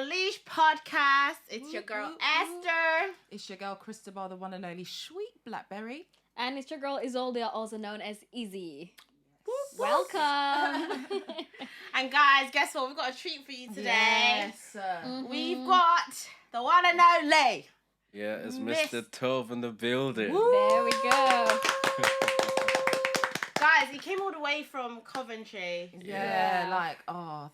Unleashed podcast. It's your girl Esther. It's your girl Christabel, the one and only sweet blackberry. And it's your girl Izzy, also known as Izzy. Welcome. And guys, guess what? We've got a treat for you today. Yes. We've got the one and only. Yeah, it's Mr. TOV in the building. There we go. Guys, he came all the way from Coventry. Yeah,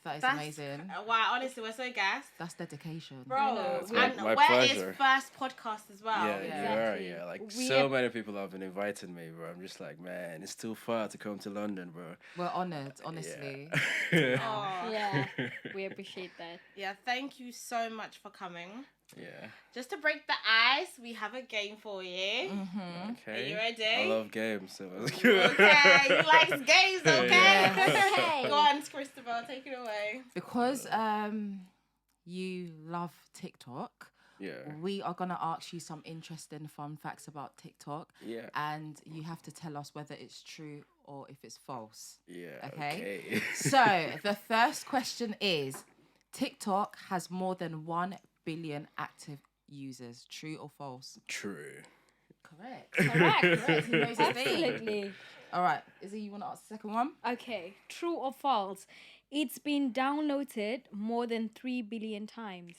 that is amazing. Wow, honestly, we're so gassed. That's dedication. Bro, It's and my we're pleasure. his first podcast as well. Yeah, Exactly. you are. Yeah, like We so have- many people have been inviting me, bro. I'm just like, man, it's too far to come to London, bro. We're honoured, honestly. Yeah. Aw. Yeah, we appreciate that. Yeah, thank you so much for coming. Yeah. Just to break the ice, we have a game for you. Okay. Are you ready? I love games, so let's go. Okay, you like games, okay? Yes. Go on, Christabel, take it away. Because you love TikTok, Yeah. we are going to ask you some interesting fun facts about TikTok. Yeah. And you have to tell us whether it's true or if it's false. Yeah. Okay. Okay. So the first question is, TikTok has more than 1 billion active users. True or false? True. Correct. Correct. He knows his thing. Absolutely. All right. Izzy, you want to ask the second one? Okay, true or false? It's been downloaded more than 3 billion times.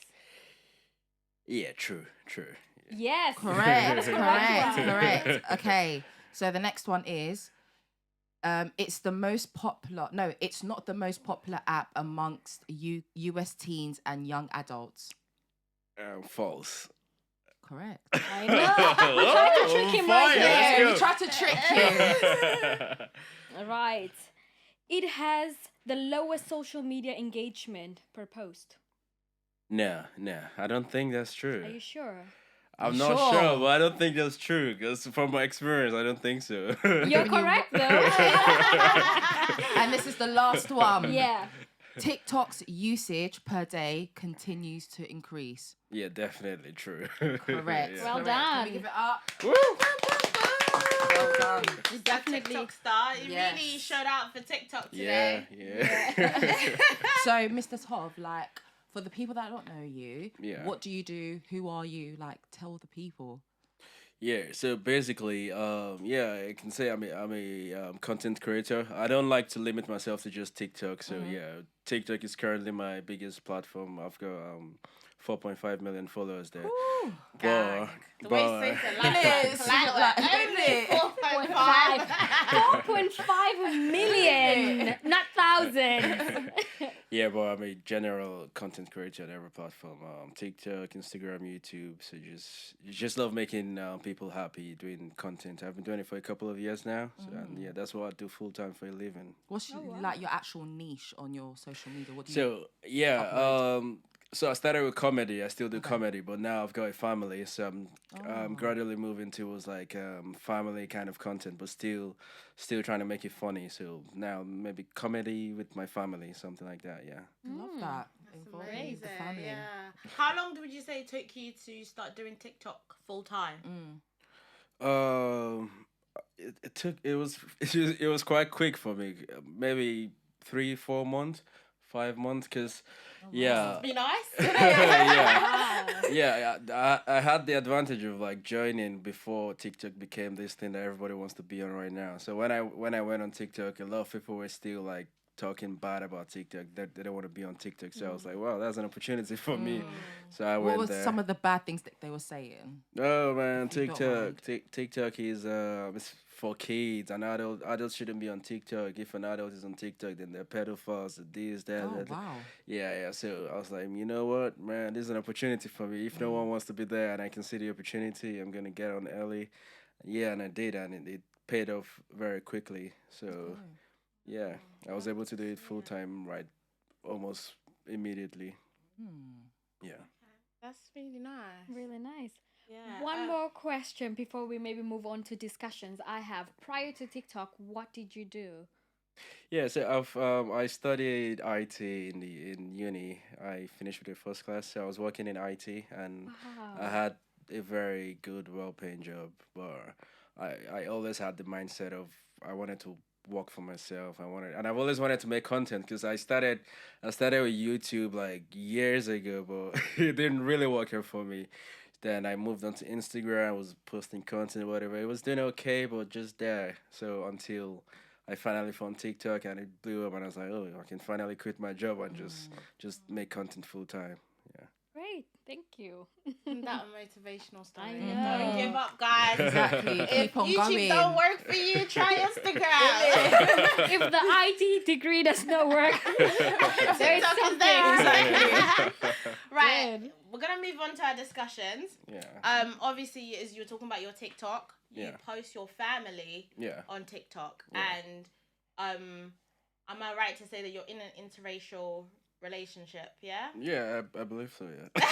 Yeah, true. True. Yes. Correct. Correct. Correct. Okay. So the next one is, it's the most popular. No, it's not the most popular app amongst US teens and young adults. False. Correct. I know. We tried to trick him right fine, there. let's go. we tried to trick you. Right. It has the lowest social media engagement per post. No, I don't think that's true. Are you sure? I'm You not sure? sure, but I don't think that's true. Because from my experience, I don't think so. You're correct though. And this is the last one. Yeah. TikTok's usage per day continues to increase. Yeah, definitely true. Correct. Yeah. Well Correct. done. Can we give it up? Woo! Well done. He's definitely TikTok star. You Yes. really showed out for TikTok Yeah, today. yeah. So, Mr. Tov, like, for the people that don't know you, Yeah. what do you do? Who are you? Like, tell the people. Yeah, so basically, I can say I'm a content creator. I don't like to limit myself to just TikTok. So yeah, TikTok is currently my biggest platform. I've got 4.5 million followers there. Ooh. Gang. The way you say it, like, It is. like, only 4.5. 4.5 million, not thousands. Yeah, but I'm a general content creator on every platform. TikTok, Instagram, YouTube. So just love making people happy, doing content. I've been doing it for a couple of years now. So and yeah, that's what I do full time for a living. What's wow. like your actual niche on your social media? What do you So yeah, upload? so I started with comedy. I still do comedy, but now I've got a family, so I'm gradually moving towards like family kind of content, but still trying to make it funny. So now maybe comedy with my family, something like that. Yeah. love that? Involving Amazing. the family. Yeah. How long would you say it took you to start doing TikTok full time? It was quite quick for me. Maybe 3-4 months, 5 months, because yeah. Be nice. I had the advantage of like joining before TikTok became this thing that everybody wants to be on right now. So when I went on TikTok, a lot of people were still like talking bad about TikTok. They don't want to be on TikTok. So I was like, wow, that's an opportunity for me. So I What went was there. some of the bad things that they were saying? Oh man, If you don't TikTok. TikTok is it's for kids, and adults shouldn't be on TikTok. If an adult is on TikTok, then they're pedophiles, this, that. Oh, that. wow. Yeah. So I was like, you know what, man, this is an opportunity for me. If no one wants to be there, and I can see the opportunity, I'm gonna get on early. Yeah, and I did, and it paid off very quickly. So yeah, I was able to do it full time, right, almost immediately. Yeah. That's really nice. Really nice. Yeah. One more question before we maybe move on to discussions I have. Prior to TikTok, what did you do? Yeah, so I studied IT in uni. I finished with a first class, so I was working in IT, and I had a very good, well-paying job. But I always had the mindset of I wanted to work for myself. And I've always wanted to make content because I started with YouTube like years ago, but it didn't really work out for me. Then I moved on to Instagram. I was posting content, whatever. It was doing okay, but just there. So until I finally found TikTok and it blew up, and I was like, oh, I can finally quit my job and just make content full time. Yeah. Great, thank you. Isn't that a motivational story? I Don't know. give up, guys. Exactly. If Keep on YouTube going. don't work for you, try Instagram. If the IT degree does not work, there's TikTok is something. there. Right. Good. We're gonna move on to our discussions. Yeah. Obviously, as you were talking about your TikTok, you Yeah. post your family Yeah. on TikTok, Yeah. and am I right to say that you're in an interracial relationship? Yeah. Yeah, I believe so, yeah. I'm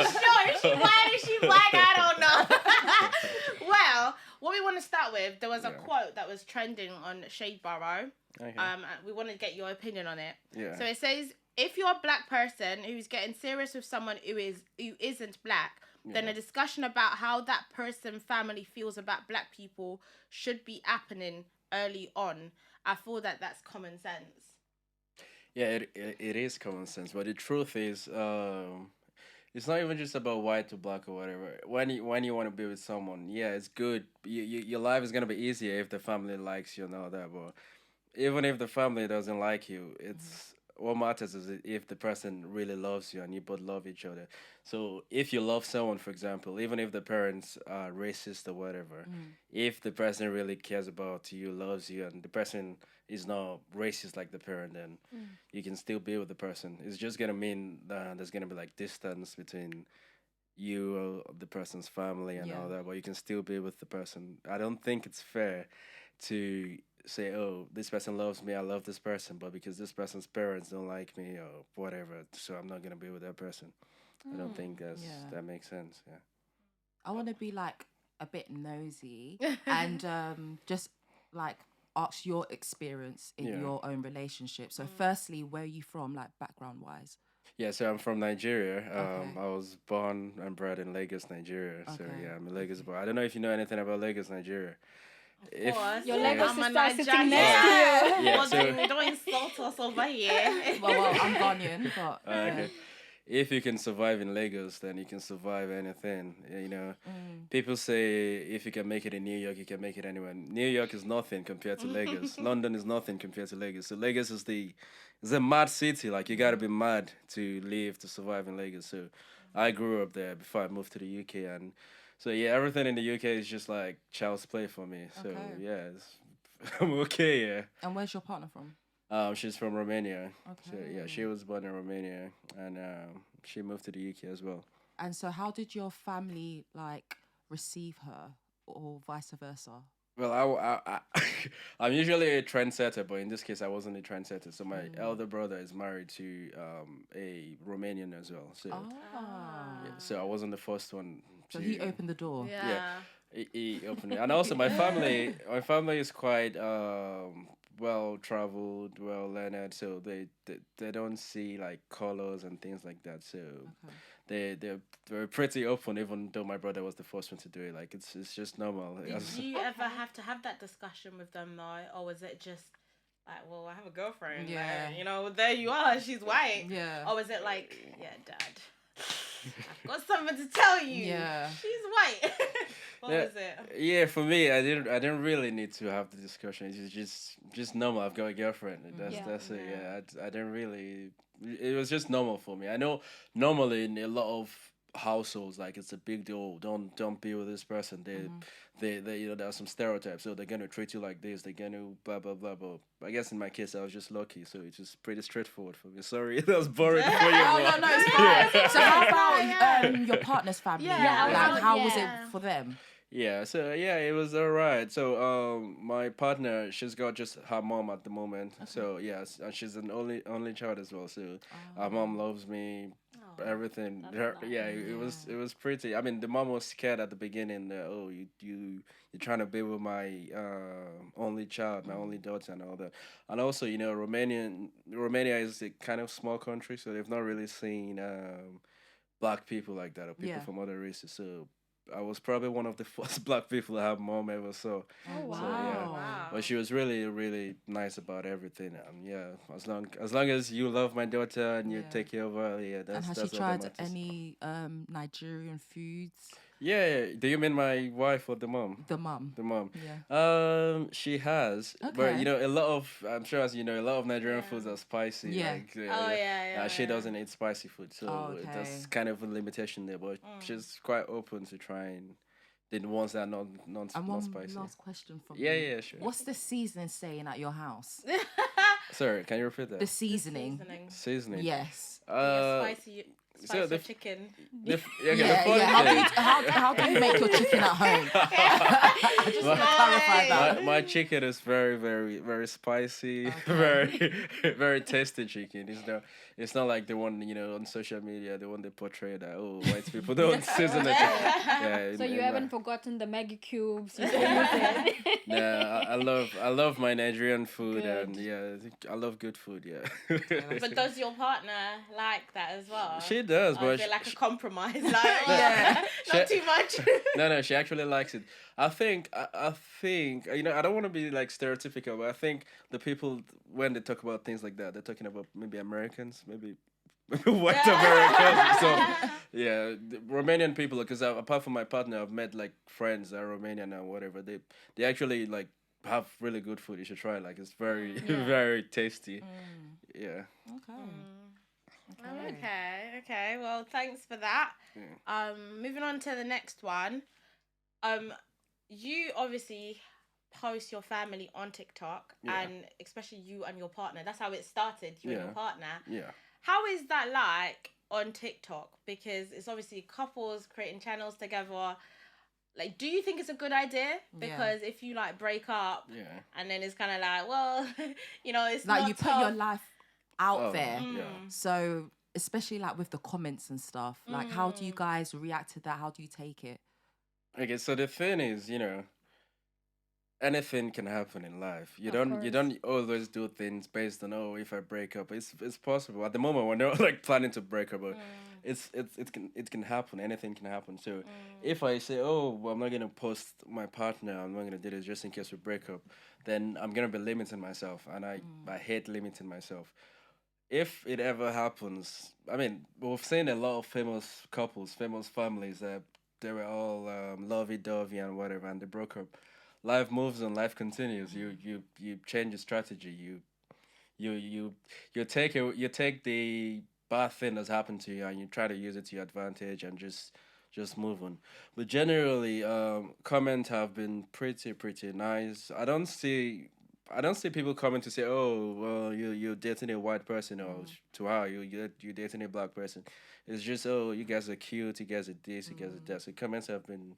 sure. Is she white? Is she black? I don't know. Well, what we want to start with, there was a quote that was trending on Shade Borough. Okay. And we want to get your opinion on it. Yeah. So it says, if you're a black person who's getting serious with someone who isn't black, then a discussion about how that person family feels about black people should be happening early on. I feel that that's common sense. Yeah, it is common sense, but the truth is, it's not even just about white to black or whatever. When you want to be with someone, yeah, it's good. Your life is gonna be easier if the family likes you and all that. But even if the family doesn't like you, it's what matters is if the person really loves you and you both love each other. So if you love someone, for example, even if the parents are racist or whatever, if the person really cares about you, loves you, and the person is not racist like the parent, then you can still be with the person. It's just gonna mean that there's gonna be like distance between you, the person's family, and all that, but you can still be with the person. I don't think it's fair to say, oh, this person loves me, I love this person, but because this person's parents don't like me or whatever, so I'm not gonna be with that person. I don't think that makes sense. Yeah. I want to be like a bit nosy and just like ask your experience in your own relationship. So, firstly, where are you from, like background wise? Yeah, so I'm from Nigeria. Okay. I was born and bred in Lagos, Nigeria. So Okay. yeah, I'm a Lagos boy. I don't know if you know anything about Lagos, Nigeria. If Your Yeah. Lagos I'm a sister sitting Nigerian. next to you. Yeah, Well, so- don't insult us over here. Well, I'm Ghanaian, but okay. If you can survive in Lagos, then you can survive anything. You know, people say if you can make it in New York, you can make it anywhere. New York is nothing compared to Lagos. London is nothing compared to Lagos. So Lagos is a mad city. Like you gotta be mad to live to survive in Lagos. So I grew up there before I moved to the UK, and so yeah, everything in the UK is just like child's play for me. So Okay. yeah, I'm okay. Yeah. And where's your partner from? She's from Romania. So Okay. yeah, she was born in Romania, and she moved to the UK as well. And so, how did your family like receive her, or vice versa? Well, I'm usually a trendsetter, but in this case, I wasn't a trendsetter. So my elder brother is married to a Romanian as well. So yeah, so I wasn't the first one. So he opened the door. Yeah. He opened it, and also my family is quite well traveled, well learned, so they don't see like colors and things like that. So they're pretty open, even though my brother was the first one to do it. Like it's just normal. Did you ever have to have that discussion with them though, or was it just like, well, I have a girlfriend, Yeah. like, you know, there you are, she's white, Yeah. or was it like, yeah, Dad, I've got something to tell you, Yeah. she's white. What was it? Yeah, for me, I didn't really need to have the discussion. It's just normal. I've got a girlfriend. That's it. Yeah, I didn't really. It was just normal for me. I know normally in a lot of households, like it's a big deal. Don't be with this person. They you know, there are some stereotypes. So they're gonna treat you like this. They're gonna blah blah blah. But I guess in my case, I was just lucky. So it's just pretty straightforward for me. Sorry, that was boring for you. Oh no, it's fine. So how about your partner's family? Yeah, Like, how was yeah. it for them? Yeah, so yeah, it was alright. So my partner, she's got just her mom at the moment. So yes, and she's an only child as well. So her mom loves me, everything. That's nice. Yeah, it was pretty. I mean, the mom was scared at the beginning. Oh, you're trying to be with my only child, my only daughter, and all that. And also, you know, Romania is a kind of small country, so they've not really seen black people like that or people Yeah. from other races. So I was probably one of the first black people I have mom ever saw. Oh wow. So yeah, Wow. but she was really really nice about everything. Yeah, as long as you love my daughter and you Yeah. take care of her, yeah, And that's has that's she all that tried matters. any Nigerian foods? Yeah, do you mean my wife or the mom? The mum. The mom. Yeah. She has, but Okay. you know, a lot of I'm sure as you know, a lot of Nigerian Yeah. foods are spicy. Yeah. Like, Oh yeah. she Yeah. doesn't eat spicy food, so Oh, that's okay. kind of a limitation there. But she's quite open to trying the ones that are And not one spicy. last question from Yeah, you. yeah, sure. What's the seasoning saying at your house? Sorry, can you repeat that? The seasoning. Seasoning. Yes. Spicy so the- chicken. The, okay, the Yeah, funny yeah. How do, thing- you, how do you make your chicken at home? I just want to clarify that. my chicken is very very very spicy, Okay. very very tasty chicken. It's not like the one, you know, on social media, the one they portray that, oh, white people don't season it. Yeah, So you haven't forgotten the Maggie cubes. You Nah, I love my Nigerian food. Good. And yeah, I love good food. Yeah. But does your partner like that as well? She does, Or but is it like a compromise? Like, Yeah. not too much. no, she actually likes it. I think, you know, I don't want to be like stereotypical, but I think the people, when they talk about things like that, they're talking about maybe Americans, maybe white Americans. So yeah, the Romanian people, because apart from my partner, I've met like friends that are Romanian and whatever. They actually like have really good food. You should try it. Like, it's very very tasty. Yeah. Okay. Okay. Well, thanks for that. Yeah. Moving on to the next one. You obviously post your family on TikTok, Yeah. and especially you and your partner. That's how it started. You and your partner. Yeah. How is that like on TikTok? Because it's obviously couples creating channels together. Like, do you think it's a good idea? Because if you like break up, and then it's kind of like, well, you know, it's Like not you put your tough. life out there. Yeah. So especially like with the comments and stuff, like how do you guys react to that? How do you take it? Okay, so the thing is, you know, anything can happen in life. You Of don't always do things based on, oh, if I break up. It's possible. At the moment we're not like planning to break up, but it can happen. Anything can happen. So if I say, oh, well, I'm not gonna post my partner, I'm not gonna do this just in case we break up, then I'm gonna be limiting myself, and I hate limiting myself. If it ever happens, I mean, we've seen a lot of famous couples, famous families that they were all lovey-dovey and whatever, and they broke up. Life moves on, life continues. You change your strategy. You take the bad thing that's happened to you and you try to use it to your advantage and just move on. But generally, comments have been pretty nice. I don't see people coming to say, oh, well, you're dating a white person, or to her, you're dating a black person. It's just, oh, you guys are cute, you guys are this, you guys are that. So comments have been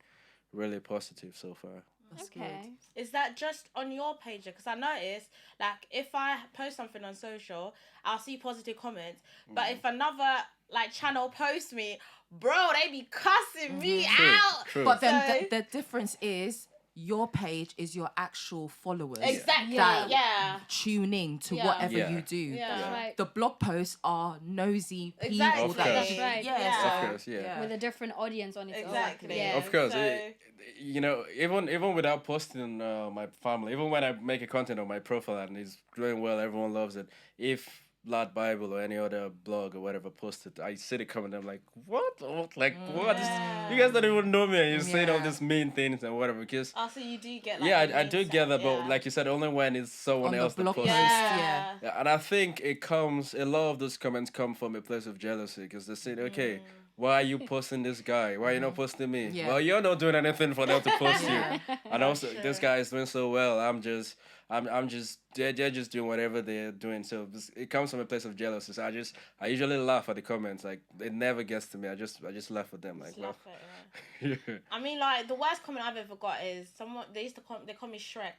really positive so far. That's Okay. Is that just on your page? Because I noticed, like, if I post something on social, I'll see positive comments. But if another like channel posts me, bro, they be cussing me out. True. But then So- the difference is your page is your actual followers. Exactly. That Yeah. tune in to Yeah. whatever Yeah. you do. Yeah. That's right. The blog posts are nosy people Exactly. Of that course. just, Right. yeah, Yeah. so, Of course, yeah. With a different audience on its Exactly. own. Yeah. Of course, So- you know, even without posting my family, even when I make a content on my profile and it's doing well, everyone loves it. If Lad Bible or any other blog or whatever posted, I see the comment, I'm like, what? Like, what? Yeah. You guys don't even know me, and you're saying all Yeah. these mean things and whatever. Because Also, you do get like, yeah, the I do memes get and- that, but yeah. like you said, only when it's someone on the else that blog posts post, it. yeah. Yeah, and I think a lot of those comments come from a place of jealousy because they say, okay, why are you posting this guy? Why are you not posting me? Yeah. Well, you're not doing anything for them to post Yeah. you. And also, this guy is doing so well. I'm just, they're just doing whatever they're doing. So it comes from a place of jealousy. So I usually laugh at the comments. Like, it never gets to me. I just laugh at them. Like, Just well, laugh at it, yeah. I mean, like, the worst comment I've ever got is someone, they call me Shrek.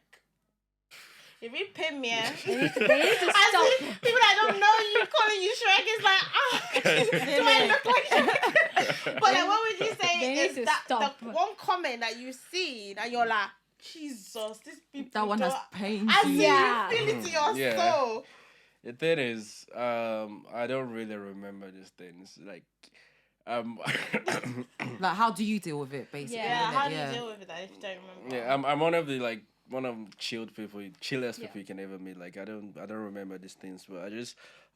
If you pin me, They need to I stop. see people that don't know you calling you Shrek. It's like, do I look like Shrek? But like, what would you They say need is to that stop. the one comment that you've seen and you're like, Jesus, these people. That one has don't-" pained I see you. Yeah. you feel it to your Yeah. soul. The thing is, I don't really remember these things. Like, um, Like, how do you deal with it, basically? Yeah, innit? how do you deal with that if you don't remember? yeah, I'm one of the one of the chillest people you can ever meet. Like I don't remember these things, but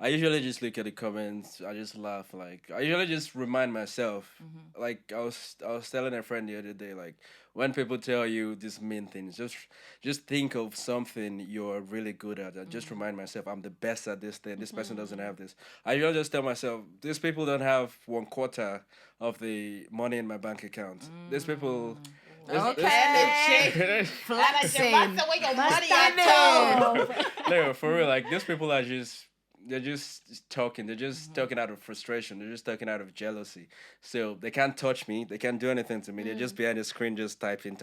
I usually just look at the comments. I just laugh. Like I usually just remind myself. Like I was telling a friend the other day, like when people tell you these mean things, just think of something you're really good at. And just remind myself, I'm the best at this thing. This person doesn't have this. I usually just tell myself, these people don't have 1/4 of the money in my bank account. These people. Okay, Flexing. that's where your money at. No, for real. Like these people are they're just talking. They're just talking out of frustration. They're just talking out of jealousy. So they can't touch me. They can't do anything to me. They're just behind the screen, just typing.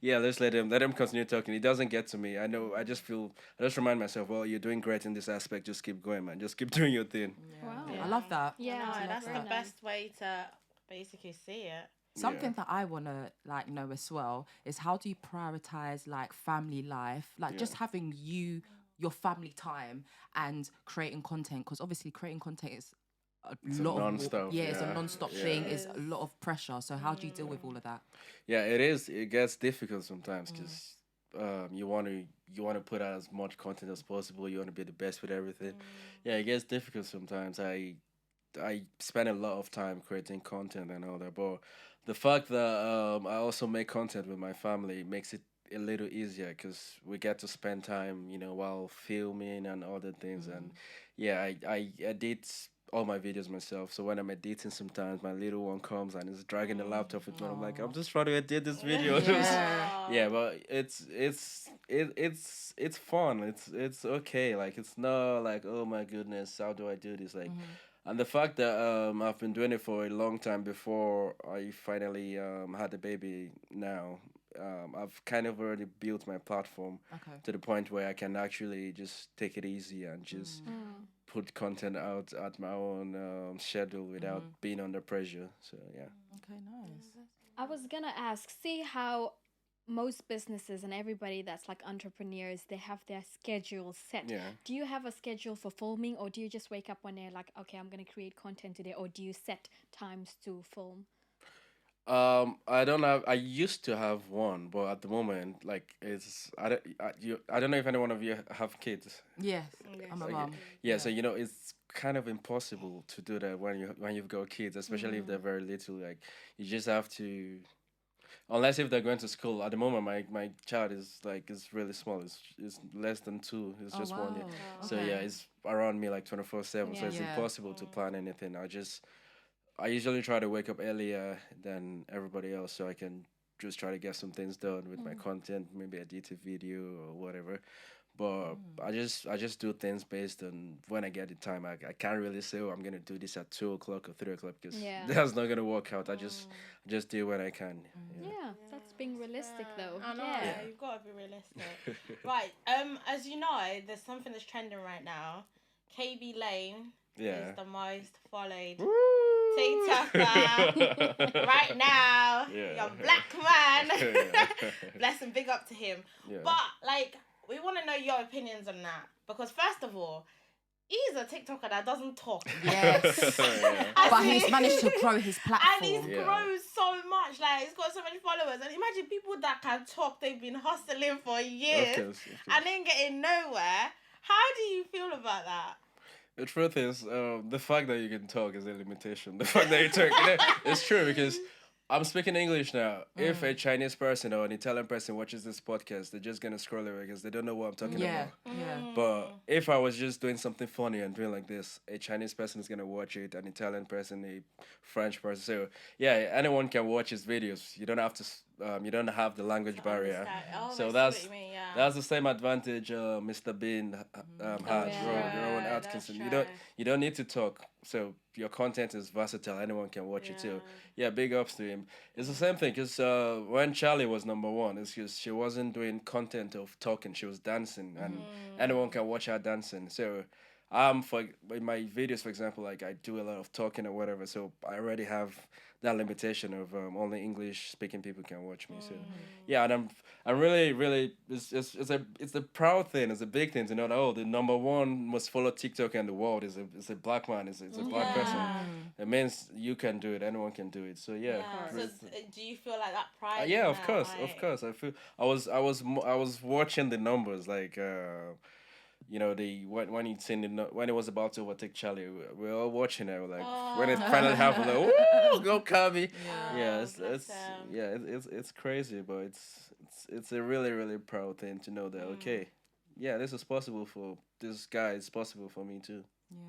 Yeah, let's let them continue talking. It doesn't get to me. I know. I just remind myself, well, you're doing great in this aspect. Just keep going, man. Just keep doing your thing. Wow. I love that. Yeah, No, that's very the best way to basically see it. Something that I want to like know as well is how do you prioritize like family life, like just having your family time and creating content, because obviously creating content is It's lot a of non-stop. it's a non-stop thing. It It's is. a lot of pressure. So how do you deal with all of that? Yeah, it is. It gets difficult sometimes because you want to put out as much content as possible. You want to be the best with everything. Yeah, it gets difficult sometimes. I spend a lot of time creating content and all that, but the fact that I also make content with my family makes it a little easier because we get to spend time, while filming and other things. And yeah, I edit all my videos myself. So when I'm editing, sometimes my little one comes and is dragging the laptop with me. I'm like, I'm just trying to edit this video. Yeah, but it's fun. It's okay. Like it's not like, oh my goodness, how do I do this? Like. And the fact that I've been doing it for a long time before I finally had a baby now, I've kind of already built my platform to the point where I can actually just take it easy and just put content out at my own schedule without being under pressure. So, yeah. Okay, nice. I was gonna ask, see how most businesses and everybody that's like entrepreneurs, they have their schedule set. Yeah. Do you have a schedule for filming, or do you just wake up one day like, okay, I'm gonna create content today, or do you set times to film? I don't have. I used to have one, but at the moment, like it's I don't know if any one of you have kids. Yes, I'm a mum. Yeah, so it's kind of impossible to do that when you've got kids, especially if they're very little. Like you just have to, unless if they're going to school. At the moment, my child is really small. It's less than 2. It's just 1 year. So yeah, it's around me like 24/7. So it's impossible to plan anything. I usually try to wake up earlier than everybody else so I can just try to get some things done with my content, maybe edit a video or whatever. But I just do things based on when I get the time. I can't really say, oh, I'm gonna do this at 2 o'clock or 3 o'clock because that's not gonna work out. I just do when I can. Yeah, that's being realistic though. I know, Yeah. you've got to be realistic. Right, as you know, there's something that's trending right now. KB Lane is the most followed TikToker right now. You're a black man. Bless and big up to him. Yeah. But, like, we want to know your opinions on that. Because, first of all, he's a TikToker that doesn't talk. Yes. But he's managed to grow his platform. And he's grown so much. Like, he's got so many followers. And imagine people that can talk, they've been hustling for years. Of course. And then getting nowhere. How do you feel about that? The truth is, the fact that you can talk is a limitation. The fact that you talk, it's true because I'm speaking English now. If a Chinese person or an Italian person watches this podcast, they're just gonna scroll away because they don't know what I'm talking about. Yeah. But if I was just doing something funny and doing like this, a Chinese person is gonna watch it, an Italian person, a French person. So yeah, anyone can watch his videos. You don't have to. You don't have the language barrier. So that's the same advantage Mr. Bean had. Rowan Atkinson. You don't need to talk. So your content is versatile. Anyone can watch it too. Yeah, big ups to him. It's the same thing because when Charlie was number 1, it's because she wasn't doing content of talking. She was dancing, and anyone can watch her dancing. So for in my videos, for example, like I do a lot of talking or whatever, so I already have that limitation of only English speaking people can watch me. So yeah, and I'm really it's a proud thing, it's a big thing to know that the number one most followed TikTok in the world is a black man, is a black person. It means you can do it, anyone can do it. So yeah. So do you feel like that pride? Yeah, in of that? course, Like... of course. I was watching the numbers like. When he'd seen when it was about to overtake Charlie, we were all watching it. We're like, when it finally happened, like, "Ooh, go Kirby!" Yeah, it's crazy, but it's a really proud thing to know that. Okay, yeah, this is possible for this guy. It's possible for me too.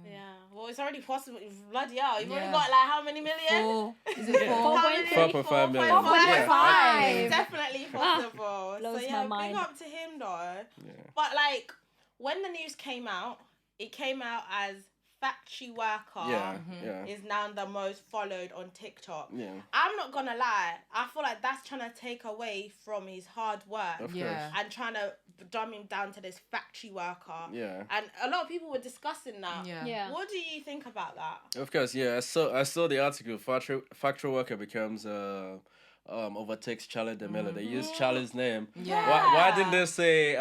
Yeah. Well, it's already possible. Bloody hell! You've only got like how many million? 4. Is it 4? 4.5 million. 4.5. Definitely possible. Blows so my mind. big up to him though. Yeah. But like when the news came out, it came out as factory worker is now the most followed on TikTok. Yeah. I'm not gonna lie. I feel like that's trying to take away from his hard work and trying to dumb him down to this factory worker. Yeah. And a lot of people were discussing that. Yeah. What do you think about that? Of course, yeah. I saw the article. Factory worker becomes overtakes Charlie D'Amelio. They use Charlie's name. Yeah. Why didn't they say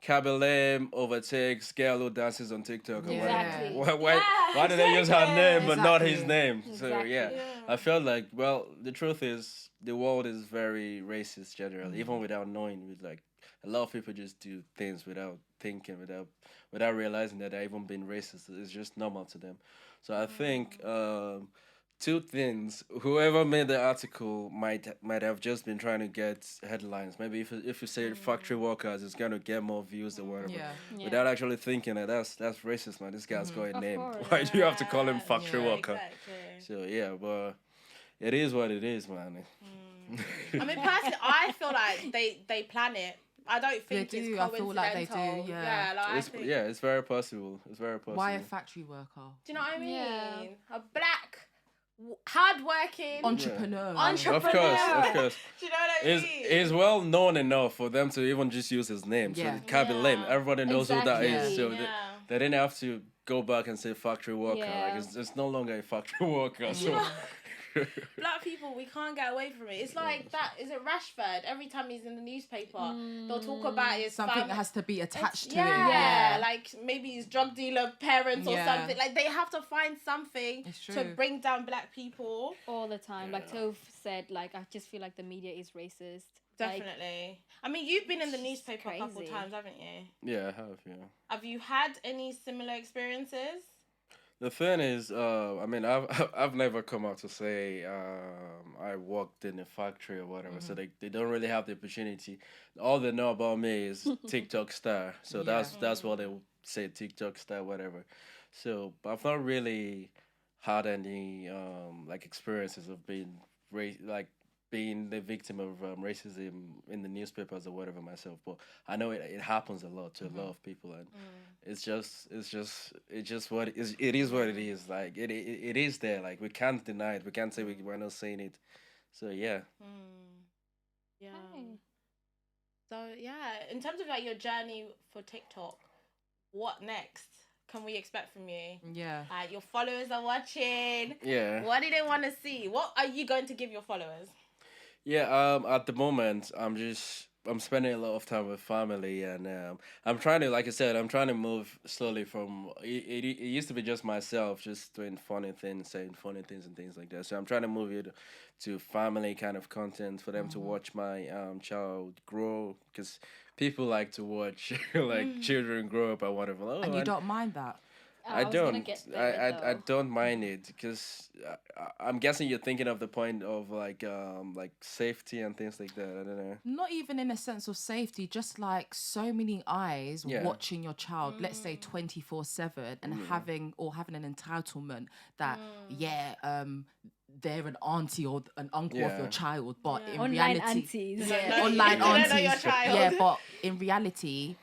Cabellem overtakes girl who dances on TikTok? Exactly. Why did they use her name but not his name? So Exactly. I felt like, well, the truth is the world is very racist generally, even without knowing. With like a lot of people just do things without thinking, without realizing that they're even being racist. It's just normal to them. So I think two things. Whoever made the article might have just been trying to get headlines. Maybe if you say factory workers, it's gonna get more views or whatever. Without actually thinking that that's racist, man. This guy's got a name. Course. Why do you have to call him factory worker? Exactly. So yeah, but it is what it is, man. I mean, personally, I feel like they plan it. I don't think They it's do. coincidental. I feel like they do. Yeah. Like, I think... it's very possible. It's very possible. Why a factory worker? Do you know what I mean? Yeah. A black, hard-working Entrepreneur. Of course. Do you know what I mean? He's well known enough for them to even just use his name. So Cabellem, everybody knows who that is. So they didn't have to go back and say factory worker. Yeah. Like it's no longer a factory worker. So Black people, we can't get away from it. It's like that. Is it Rashford? Every time he's in the newspaper, they'll talk about his something that has to be attached to it. Yeah, like maybe his drug dealer parents or something. Like they have to find something to bring down black people all the time. Like Tove said, like I just feel like the media is racist. Definitely. I mean, you've been in the newspaper a couple crazy. times, haven't you? yeah, I have. Yeah. Have you had any similar experiences? The thing is, I mean, I've never come out to say I worked in a factory or whatever, so they don't really have the opportunity. All they know about me is TikTok star, so that's what they would say, TikTok star, whatever. So I've not really had any like experiences of being being the victim of racism in the newspapers or whatever myself, but I know it happens a lot to a lot of people, and it's just what it is. It is what it is. Like it is there. Like we can't deny it. We can't say we're not saying it. So yeah. Yeah. So yeah, in terms of like your journey for TikTok, what next can we expect from you? Yeah. Your followers are watching. Yeah. What do they want to see? What are you going to give your followers? Yeah, at the moment, I'm spending a lot of time with family, and I'm trying to, like I said, I'm trying to move slowly from, it used to be just myself, just doing funny things, saying funny things and things like that. So I'm trying to move it to family kind of content for them to watch my child grow, because people like to watch like children grow up or whatever. Oh, And you don't mind that? I don't. I don't mind it, because I'm guessing you're thinking of the point of like safety and things like that. I don't know. Not even in a sense of safety, just like so many eyes watching your child, let's say 24/7, and having an entitlement that they're an auntie or an uncle of your child, but in online reality, aunties. online aunties, know your child. but in reality,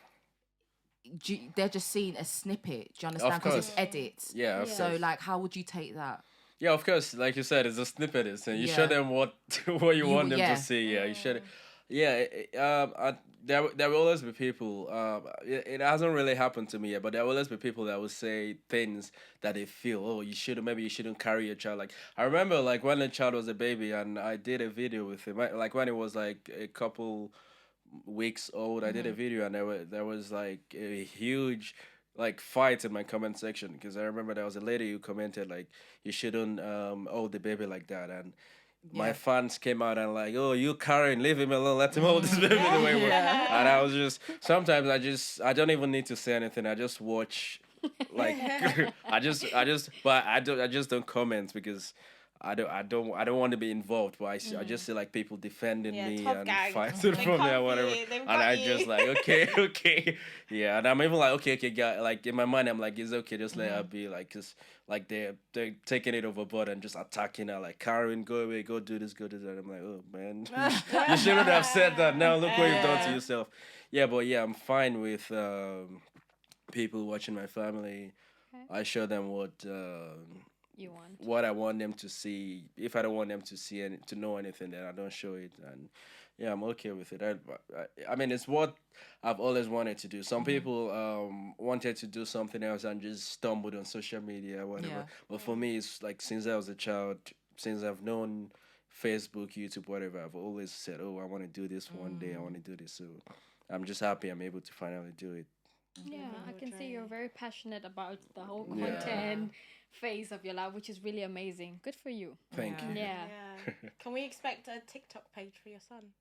they're just seeing a snippet. Do you understand? Because it's edits. Yeah. So like, how would you take that? Yeah, of course. Like you said, it's a snippet. And you show them what you want them to see. Yeah, you show it. There will always be people. It hasn't really happened to me yet, but there will always be people that will say things that they feel. Oh, maybe you shouldn't carry your child. Like I remember, like when the child was a baby, and I did a video with him. Like when it was like a couple weeks old, I did a video, and there was like a huge like fight in my comment section because I remember there was a lady who commented like you shouldn't hold the baby like that, and my fans came out and like, oh, you Karen, leave him alone, let him hold this baby the way. And I was just sometimes I don't even need to say anything. I just watch, like, I just don't comment because I don't want to be involved. But I just see like people defending me and fighting for me and whatever, and I just like okay, yeah, and I'm even like okay, guy, like in my mind I'm like it's okay, just let her be, like, cause like they're taking it overboard and just attacking her like Karen, go away, go do this, and I'm like, oh man, you shouldn't have said that. Now look what you've done to yourself. Yeah, but yeah, I'm fine with people watching my family. Okay. I show them what You want. what I want them to see. If I don't want them to see to know anything, then I don't show it. And yeah, I'm okay with it. I mean, it's what I've always wanted to do. Some people wanted to do something else and just stumbled on social media or whatever. Yeah. But for me, it's like since I was a child, since I've known Facebook, YouTube, whatever, I've always said, oh, I want to do this one day. I want to do this. So I'm just happy I'm able to finally do it. Yeah, I can see you're very passionate about the whole Yeah. content phase of your life, which is really amazing. Good for you. Thank you. Yeah. Can we expect a TikTok page for your son?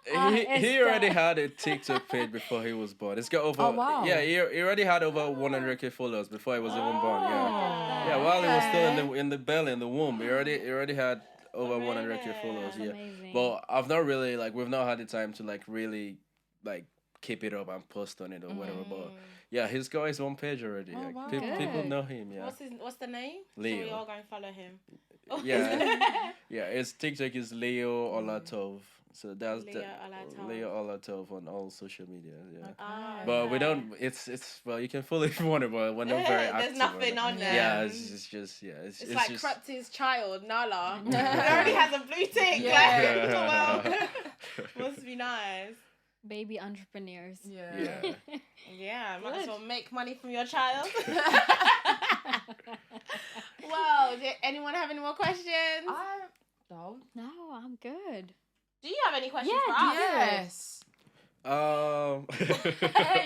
He already had a TikTok page before he was born. It's got over. Oh, wow. Yeah, he already had over 100K followers before he was even born. Yeah, while he was still in the belly, in the womb, he already had over 100K followers. That's Yeah, amazing. but I've not really we've not had the time to really keep it up and post on it or whatever. But yeah, he's got his own page already. Oh, Like, wow. people Good. know him. Yeah. What's the name? Leo. So we all go and follow him. Oh, Yeah. Yeah, his TikTok is Leo Olatov. So that's Leo Olatov. Leo Olatov on all social media. Yeah. Ah, But we okay. don't. It's well, you can follow if you want it, but we're not very active. There's nothing on there. Yeah, it's just yeah. It's It's like just, Krupti's child, Nala. He already has a blue tick. Yeah. Like, well, must be nice. Baby entrepreneurs. yeah. Yeah, might as Good. well make money from your child. Well, did anyone have any more questions? I don't. No, I'm good. Do you have any questions Yeah, for us? Yes. You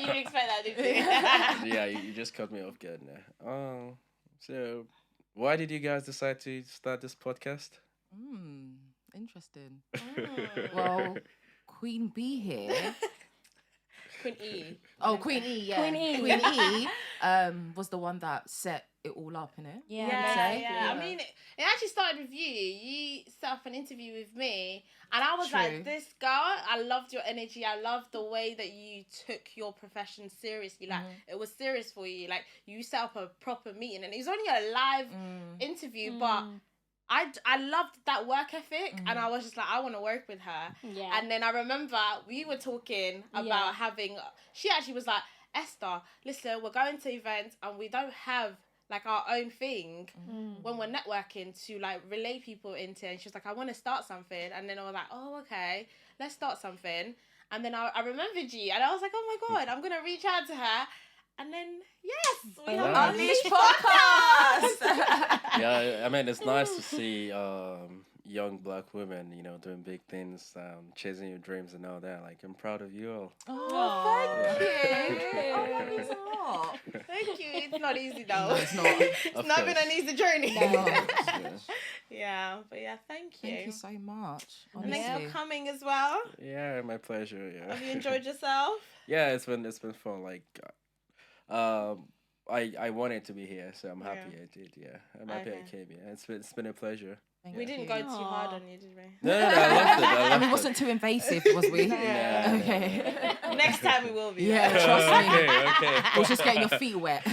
didn't expect that, did you? Yeah, you just cut me off guard now. So why did you guys decide to start this podcast? Interesting. Mm. Well, Queen B here. Queen E. Oh, Queen E, yeah. Queen E. Queen E was the one that set it all up, innit? Yeah, Yeah, say. yeah. I mean, it actually started with you. You set up an interview with me, and I was True. like, this girl, I loved your energy. I loved the way that you took your profession seriously. Like, it was serious for you. Like, you set up a proper meeting, and it was only a live interview, but I loved that work ethic, and I was just like, I want to work with her. Yeah. And then I remember we were talking about having. She actually was like, Esther, listen, we're going to events, and we don't have like our own thing when we're networking to like relay people into. And she was like, I want to start something. And then I was like, oh, okay, let's start something. And then I remembered you, and I was like, oh my God, I'm gonna reach out to her. And then yes, we have Yeah. Unleashed podcast. Yeah, I mean it's nice to see young black women, doing big things, chasing your dreams and all that. Like I'm proud of you all. Oh, thank you. Yeah. Oh, that means a lot. Thank you. It's not easy though. No, it's not. It's Of not been course. an easy journey. No. Yeah, but yeah, thank you. Thank you so much. And Honestly. thanks for coming as well. Yeah, my pleasure. Yeah. Have you enjoyed yourself? Yeah, it's been fun. Like, I wanted to be here, so I'm happy I did. Yeah, I'm happy I Okay. came. Yeah, it's been a pleasure. Thank We you. didn't go too hard Aw. on you, did we? No, I loved it. I And loved we it. wasn't too invasive, was we? Nah, Okay. Next time we will be. Yeah, trust me. Okay. We'll just get your feet wet.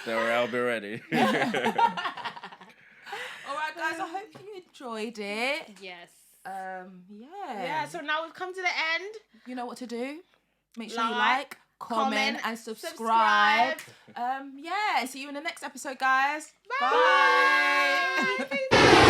Don't worry, I'll be ready. All right, guys. I hope you enjoyed it. Yes. Yeah. Yeah, so now we've come to the end. You know what to do. Make sure you Like, like, comment, and subscribe. Yeah. See you in the next episode, guys. Bye. Bye.